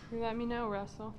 You let me know, Russell.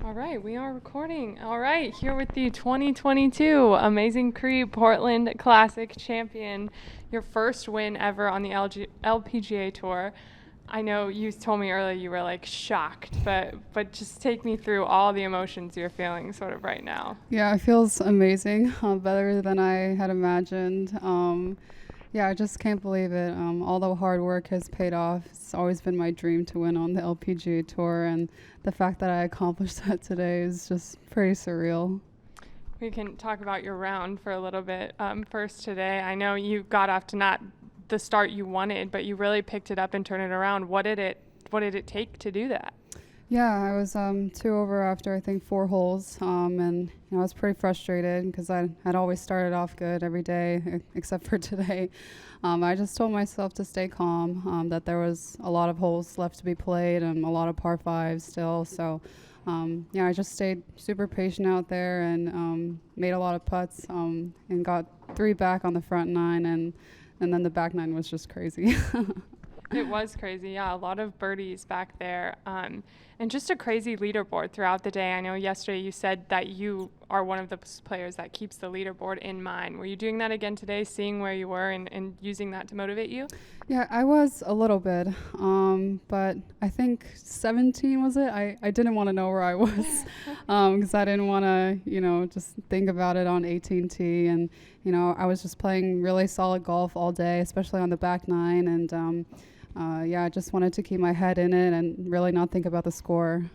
All right, we are recording. All right, here with the 2022 AmazingCre Portland Classic champion, your first win ever on the LPGA Tour. I know you told me earlier you were like shocked, but just take me through all the emotions you're feeling sort of right now. Yeah, it feels amazing, better than I had imagined. Yeah, I just can't believe it. All the hard work has paid off. It's always been my dream to win on the LPGA Tour, and the fact that I accomplished that today is just pretty surreal. We can talk about your round for a little bit. First today, I know you got off to not the start you wanted, but you really picked it up and turned it around. What did it take to do that? Yeah, I was 2 over after I think 4 holes, and I was pretty frustrated because I had always started off good every day except for today. I just told myself to stay calm, that there was a lot of holes left to be played and a lot of par fives still. So, yeah, I just stayed super patient out there and made a lot of putts and got 3 back on the front 9, and then the back 9 was just crazy. It was crazy, yeah. A lot of birdies back there, and just a crazy leaderboard throughout the day. I know yesterday you said that you are one of the players that keeps the leaderboard in mind. Were you doing that again today, seeing where you were and using that to motivate you? Yeah, I was a little bit, but I think 17 was it? I didn't want to know where I was because I didn't want to, just think about it on 18T. And, I was just playing really solid golf all day, especially on the back 9. And, yeah, I just wanted to keep my head in it and really not think about the score.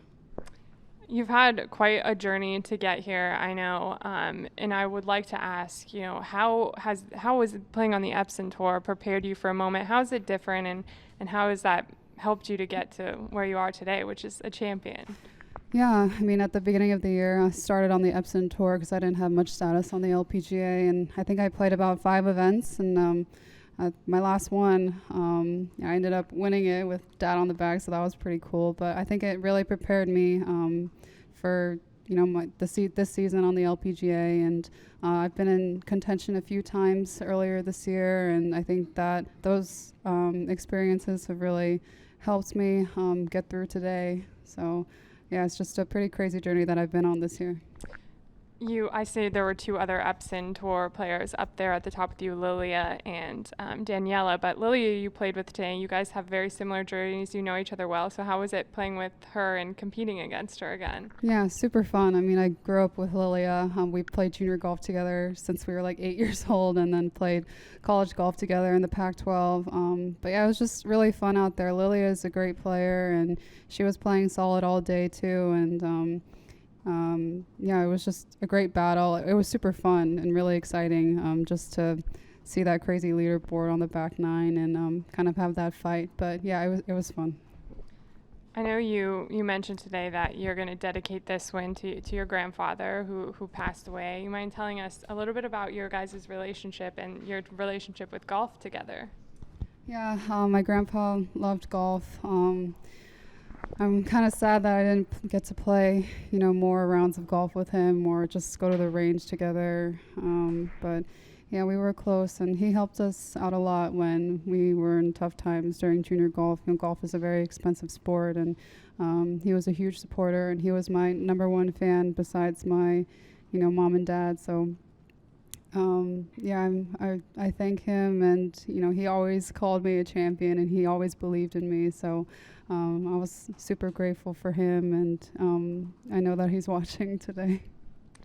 You've had quite a journey to get here, I know, and I would like to ask, how has playing on the Epson Tour prepared you for a moment? How is it different, and how has that helped you to get to where you are today, which is a champion? Yeah, I mean, at the beginning of the year, I started on the Epson Tour because I didn't have much status on the LPGA, and I think I played about 5 events, and my last one, I ended up winning it with Dad on the back, so that was pretty cool. But I think it really prepared me for this season on the LPGA, and I've been in contention a few times earlier this year, and I think that those experiences have really helped me get through today. So yeah, it's just a pretty crazy journey that I've been on this year. I say there were 2 other Epson Tour players up there at the top with you, Lilia and Daniela. But Lilia, you played with today. You guys have very similar journeys. You know each other well. So how was it playing with her and competing against her again? Yeah, super fun. I mean, I grew up with Lilia. We played junior golf together since we were like 8 years old, and then played college golf together in the Pac-12. But yeah, it was just really fun out there. Lilia is a great player, and she was playing solid all day too. And yeah, it was just a great battle. It was super fun and really exciting just to see that crazy leaderboard on the back 9 and kind of have that fight. But yeah, it was fun. I know you mentioned today that you're going to dedicate this win to your grandfather who passed away. You mind telling us a little bit about your guys' relationship and your relationship with golf together? Yeah, my grandpa loved golf. I'm kind of sad that I didn't get to play, more rounds of golf with him or just go to the range together. But yeah, we were close, and he helped us out a lot when we were in tough times during junior golf. Golf is a very expensive sport, and he was a huge supporter, and he was my #1 fan besides my, mom and dad. So yeah, I thank him, and he always called me a champion, and he always believed in me. So I was super grateful for him, and I know that he's watching today.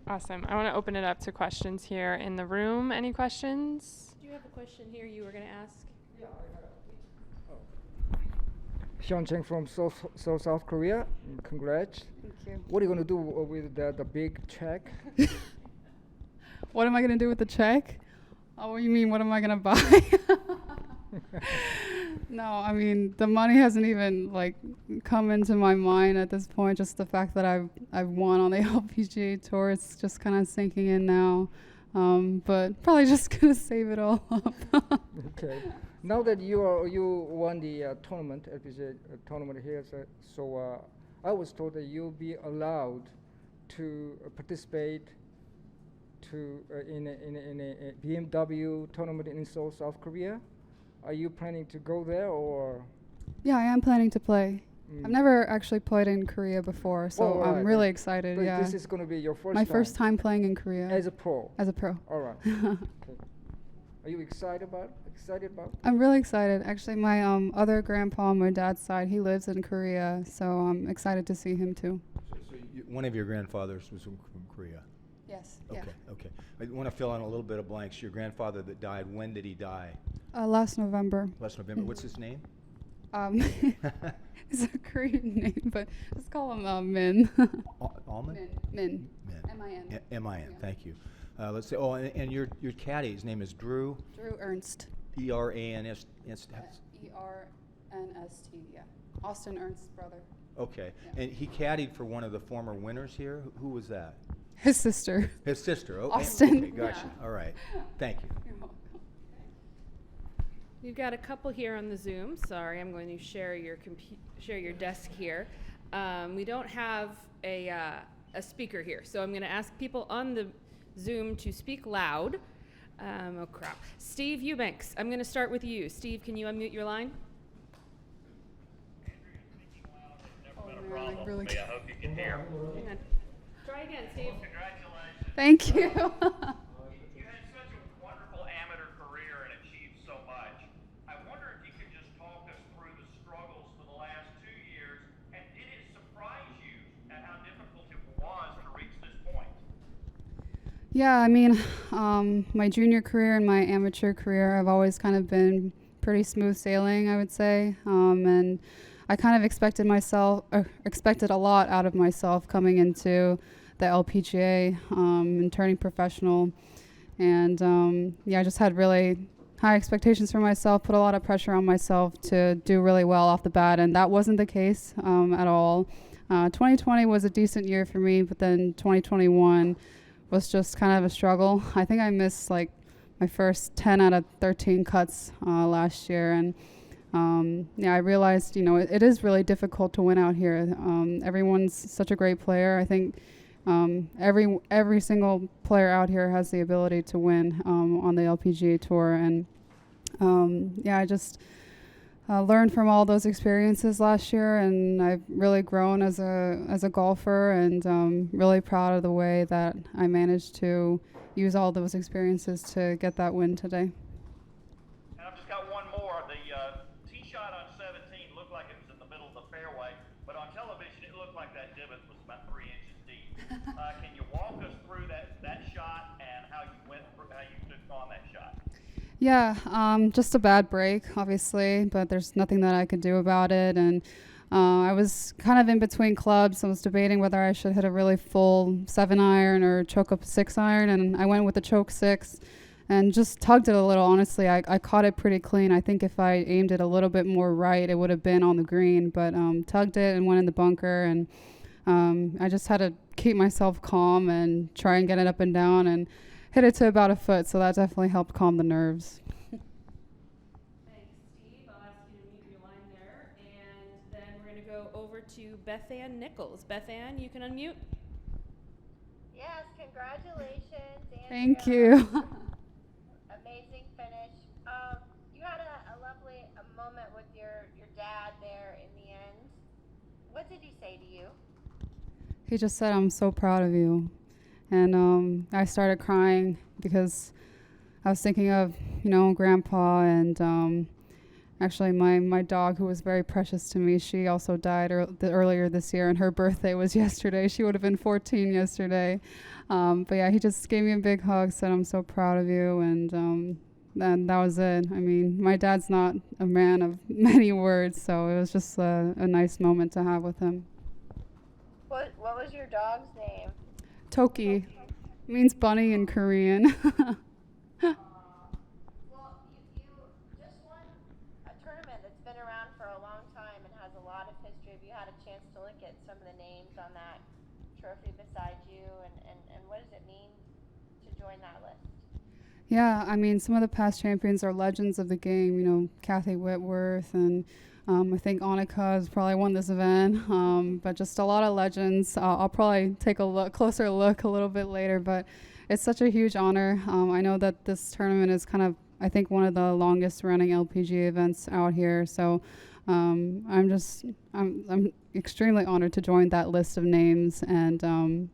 Awesome. I want to open it up to questions here in the room. Any questions? Do you have a question here you were going to ask? Yeah, I have. Sean Cheng from South Korea. Congrats. Thank you. What are you going to do with the big check? What am I going to do with the check? Oh, you mean what am I going to buy? No, I mean, the money hasn't even come into my mind at this point. Just the fact that I've won on the LPGA Tour, it's just kind of sinking in now. But probably just gonna save it all up. Okay. Now that you won the tournament, LPGA tournament here, so I was told that you'll be allowed to participate in a BMW tournament in Seoul, South Korea. Are you planning to go there, or? Yeah, I am planning to play. I've never actually played in Korea before, so Oh, I'm right. really excited. But Yeah, this is going to be your first my time. first time playing in Korea As a pro. as a pro. All right. Okay. Are you excited about? I'm really excited. Actually, my other grandpa on my dad's side, he lives in Korea, so I'm excited to see him too. So one of your grandfathers was from Korea. Yes. Okay, okay. I want to fill in a little bit of blanks. Your grandfather that died, when did he die? Last November. Last November. What's his name? It's a Korean name, but let's call him Min. Almond? Min. Min. M-I-N. M-I-N. Yeah. Thank you. Let's say. Oh, and your caddy, his name is Drew. Drew Ernst. E-R-A-N-S. E-R-N-S-T. Yeah. Austin Ernst's brother. Okay. Yeah. And he caddied for one of the former winners here. Who was that? His sister. His sister. Okay. Austin. Okay, gotcha. Yeah. All right. Thank you. You're welcome. We've got a couple here on the Zoom. Sorry, I'm going to share your desk here. We don't have a speaker here, so I'm going to ask people on the Zoom to speak loud. Oh crap! Steve Eubanks, I'm going to start with you. Steve, can you unmute your line? Man, I really I hope you can hear. Hang on. Try again, Steve. Congratulations. Thank you. You had such a wonderful amateur career and achieved so much. I wonder if you could just talk us through the struggles for the last 2 years, and did it surprise you at how difficult it was to reach this point? Yeah, I mean, my junior career and my amateur career have always kind of been pretty smooth sailing, I would say. And I kind of expected a lot out of myself coming into the LPGA and turning professional. And I just had really high expectations for myself, put a lot of pressure on myself to do really well off the bat, and that wasn't the case at all. 2020 was a decent year for me, but then 2021 was just kind of a struggle. I think I missed like my first 10 out of 13 cuts last year, and I realized, it is really difficult to win out here. Everyone's such a great player. I think every single player out here has the ability to win on the LPGA tour, and I just learned from all those experiences last year, and I've really grown as a golfer, and really proud of the way that I managed to use all those experiences to get that win today. And I've just got one more. The tee shot on 17 looked like it was in the middle of the fairway, but on television it looked like that divot was about 3 inches deep. Can you walk us through that shot and how you took on that shot? Yeah, just a bad break, obviously, but there's nothing that I could do about it. And I was kind of in between clubs. I was debating whether I should hit a really full 7-iron or choke up 6-iron, and I went with the choke 6 and just tugged it a little. Honestly, I caught it pretty clean. I think if I aimed it a little bit more right, it would have been on the green, but tugged it and went in the bunker. And I just had to keep myself calm and try and get it up and down and hit it to about a foot, so that definitely helped calm the nerves. Thanks, Steve. I'll ask you to mute your line there, and then we're going to go over to Beth Ann Nichols. Beth Ann, you can unmute. Yes, congratulations, Andrea. Thank you. Amazing finish. You had a lovely moment with your dad there in the end. What did he say to you? He just said, "I'm so proud of you." And I started crying because I was thinking of, Grandpa, and actually my dog, who was very precious to me, she also died earlier this year, and her birthday was yesterday. She would have been 14 yesterday. But yeah, he just gave me a big hug, said, "I'm so proud of you," and then that was it. I mean, my dad's not a man of many words, so it was just a nice moment to have with him. What was your dog's name? Toki means bunny in Korean. Well, you just won a tournament that's been around for a long time and has a lot of history. Have you had a chance to look at some of the names on that trophy beside you, and what does it mean to join that list? Yeah, I mean, some of the past champions are legends of the game, Kathy Whitworth, and I think Annika has probably won this event, but just a lot of legends. I'll probably take a closer look a little bit later, but it's such a huge honor. I know that this tournament is kind of, I think, one of the longest running LPGA events out here, so I'm extremely honored to join that list of names, and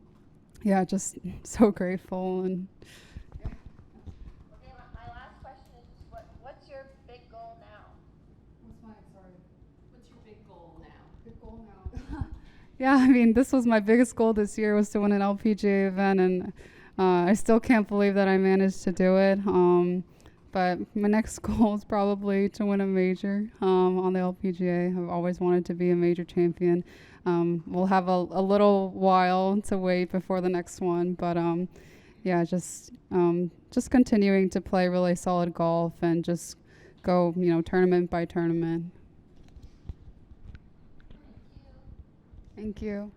yeah, just so grateful. And Okay, my last question is just what's your big goal now? What's your big goal now? Big goal now. Yeah, I mean, this was my biggest goal this year, was to win an LPGA event, and I still can't believe that I managed to do it. But my next goal is probably to win a major on the LPGA. I've always wanted to be a major champion. We'll have a little while to wait before the next one, but yeah, just continuing to play really solid golf and just go, tournament by tournament. Thank you.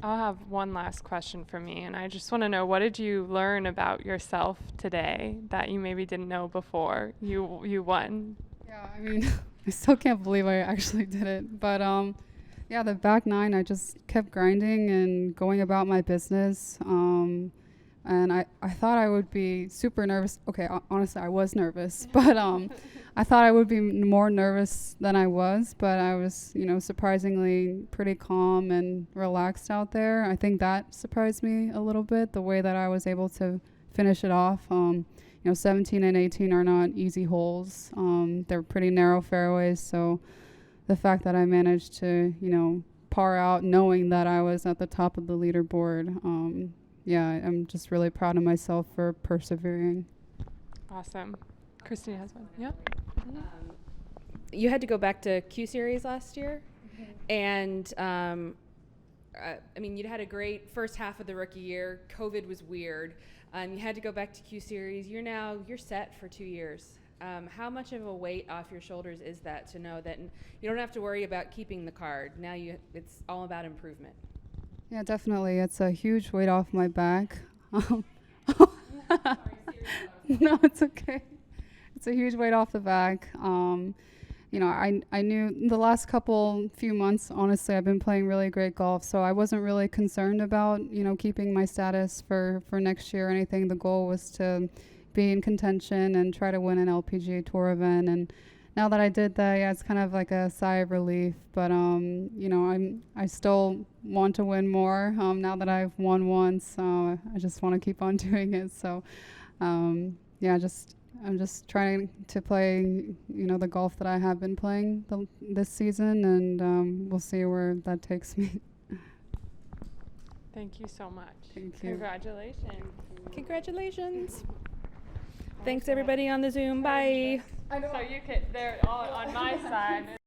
I'll have one last question for me, and I just want to know, what did you learn about yourself today that you maybe didn't know before you won? Yeah, I mean, I still can't believe I actually did it, but yeah, the back nine, I just kept grinding and going about my business, and I thought I would be super nervous. Okay, honestly, I was nervous, but I thought I would be more nervous than I was, but I was, surprisingly pretty calm and relaxed out there. I think that surprised me a little bit, the way that I was able to finish it off. 17 and 18 are not easy holes. They're pretty narrow fairways, so the fact that I managed to, par out knowing that I was at the top of the leaderboard, yeah, I'm just really proud of myself for persevering. Awesome. Christine has one. Yep. You had to go back to Q Series last year, and I mean, you'd had a great first half of the rookie year. COVID was weird. You had to go back to Q Series. You're set for 2 years. How much of a weight off your shoulders is that to know that you don't have to worry about keeping the card? Now it's all about improvement. Yeah, definitely. It's a huge weight off my back. No, it's okay. It's a huge weight off the back. I knew the last few months, honestly, I've been playing really great golf, so I wasn't really concerned about, keeping my status for next year or anything. The goal was to be in contention and try to win an LPGA Tour event. And now that I did that, yeah, it's kind of like a sigh of relief. But I still want to win more. Now that I've won once, I just want to keep on doing it. So, yeah, I'm just trying to play, the golf that I have been playing this season, and we'll see where that takes me. Thank you so much. Thank you. Congratulations. Congratulations. Thanks, everybody on the Zoom. Bye. So they're all on my side.